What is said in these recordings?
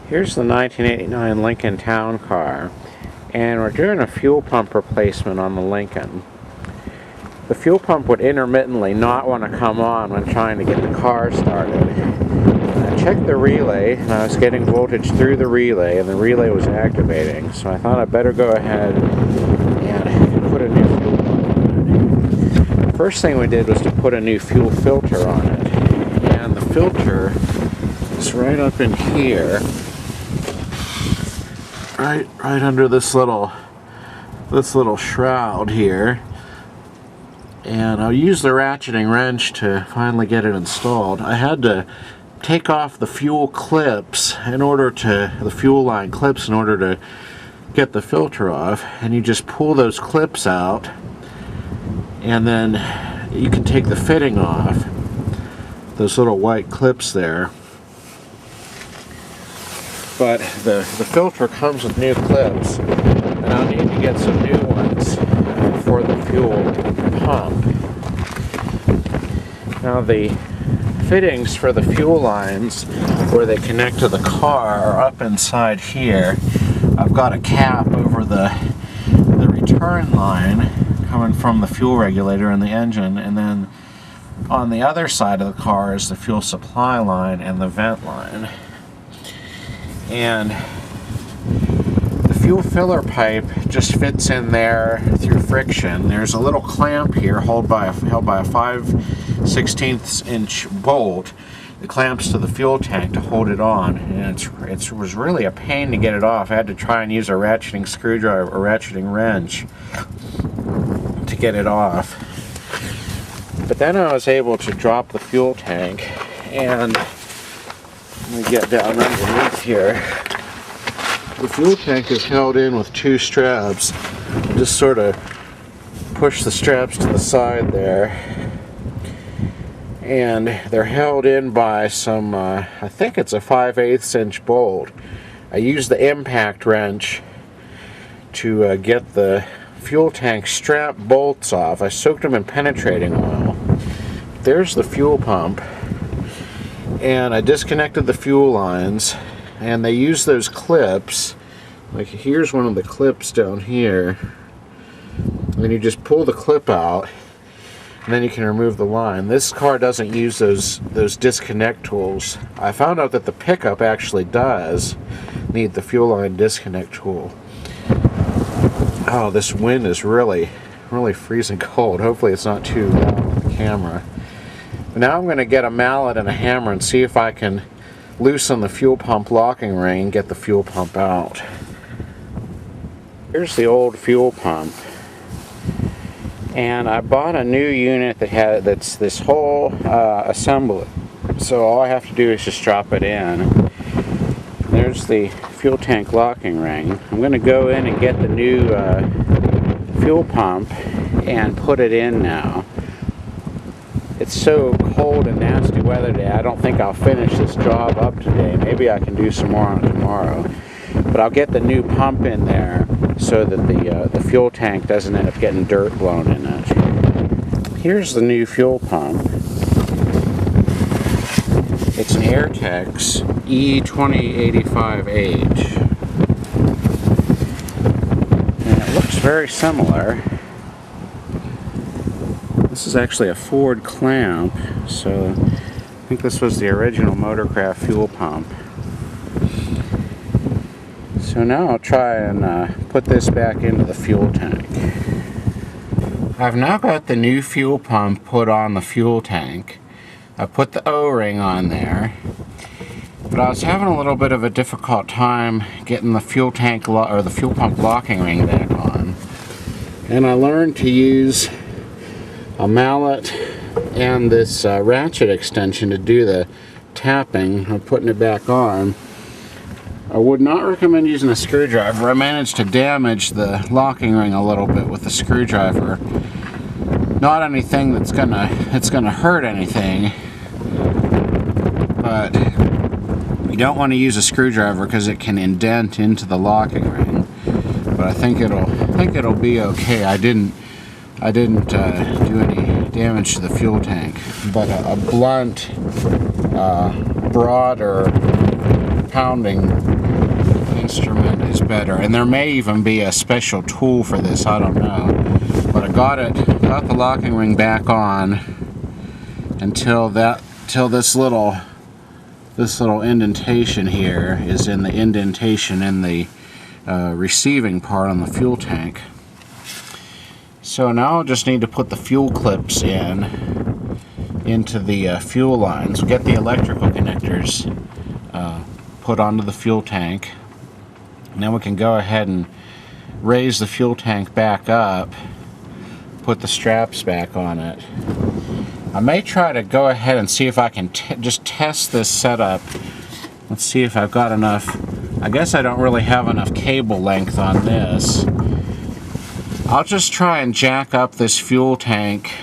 Here's the 1989 Lincoln Town Car, and we're doing a fuel pump replacement on the Lincoln. The fuel pump would intermittently not want to come on when trying to get the car started. I checked the relay, and I was getting voltage through the relay, and the relay was activating, so I thought I'd better go ahead and put a new fuel pump on it. First thing we did was to put a new fuel filter on it, and the filter is right up in here. Right under this little shroud here, and I'll use the ratcheting wrench to finally get it installed. I had to take off the fuel clips the fuel line clips in order to get the filter off, and you just pull those clips out, and then you can take the fitting off, those little white clips there. But the filter comes with new clips, and I'll need to get some new ones for the fuel pump. Now the fittings for the fuel lines where they connect to the car are up inside here. I've got a cap over the return line coming from the fuel regulator and the engine, and then on the other side of the car is the fuel supply line and the vent line. And the fuel filler pipe just fits in there through friction. There's a little clamp here held by a 5/16 inch bolt that clamps to the fuel tank to hold it on, and it was really a pain to get it off. I had to try and use a ratcheting screwdriver or ratcheting wrench to get it off. But then I was able to drop the fuel tank, and let me get down underneath here. The fuel tank is held in with two straps. Just sort of push the straps to the side there, and they're held in by some, I think it's a 5/8 inch bolt. I used the impact wrench to get the fuel tank strap bolts off. I soaked them in penetrating oil. There's the fuel pump. And I disconnected the fuel lines, and they use those clips. Like, here's one of the clips down here, and then you just pull the clip out, and then you can remove the line. This car doesn't use those disconnect tools. I found out that the pickup actually does need the fuel line disconnect tool. Oh, this wind is really freezing cold. Hopefully it's not too loud on the camera. Now I'm going to get a mallet and a hammer and see if I can loosen the fuel pump locking ring and get the fuel pump out. Here's the old fuel pump, and I bought a new unit that's this whole assembly, so all I have to do is just drop it in. There's the fuel tank locking ring. I'm going to go in and get the new fuel pump and put it in now. It's so cold and nasty weather today, I don't think I'll finish this job up today. Maybe I can do some more on it tomorrow. But I'll get the new pump in there so that the fuel tank doesn't end up getting dirt blown in it. Here's the new fuel pump. It's an Airtex E2085H. And it looks very similar. This is actually a Ford clamp, so I think this was the original Motorcraft fuel pump. So now I'll try and put this back into the fuel tank. I've now got the new fuel pump put on the fuel tank. I put the O-ring on there, but I was having a little bit of a difficult time getting the fuel tank or the fuel pump locking ring back on. And I learned to use a mallet and this ratchet extension to do the tapping of putting it back on. I would not recommend using a screwdriver. I managed to damage the locking ring a little bit with the screwdriver. Not anything that's gonna hurt anything, but you don't want to use a screwdriver because it can indent into the locking ring. But I think it'll be okay. I didn't do any damage to the fuel tank, but a blunt, broader pounding instrument is better. And there may even be a special tool for this, I don't know. But I got the locking ring back on until this little indentation here is in the indentation in the receiving part on the fuel tank. So now I'll just need to put the fuel clips into the fuel lines. We'll get the electrical connectors put onto the fuel tank. And then we can go ahead and raise the fuel tank back up, put the straps back on it. I may try to go ahead and see if I can just test this setup. Let's see if I've got enough. I guess I don't really have enough cable length on this. I'll just try and jack up this fuel tank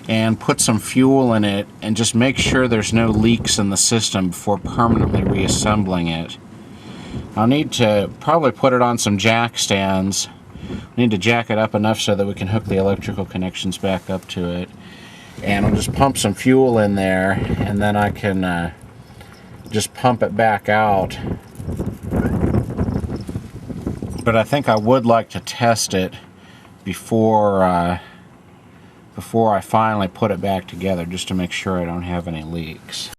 and put some fuel in it and just make sure there's no leaks in the system before permanently reassembling it. I'll need to probably put it on some jack stands. We need to jack it up enough so that we can hook the electrical connections back up to it. And I'll just pump some fuel in there, and then I can just pump it back out. But I think I would like to test it before I finally put it back together, just to make sure I don't have any leaks.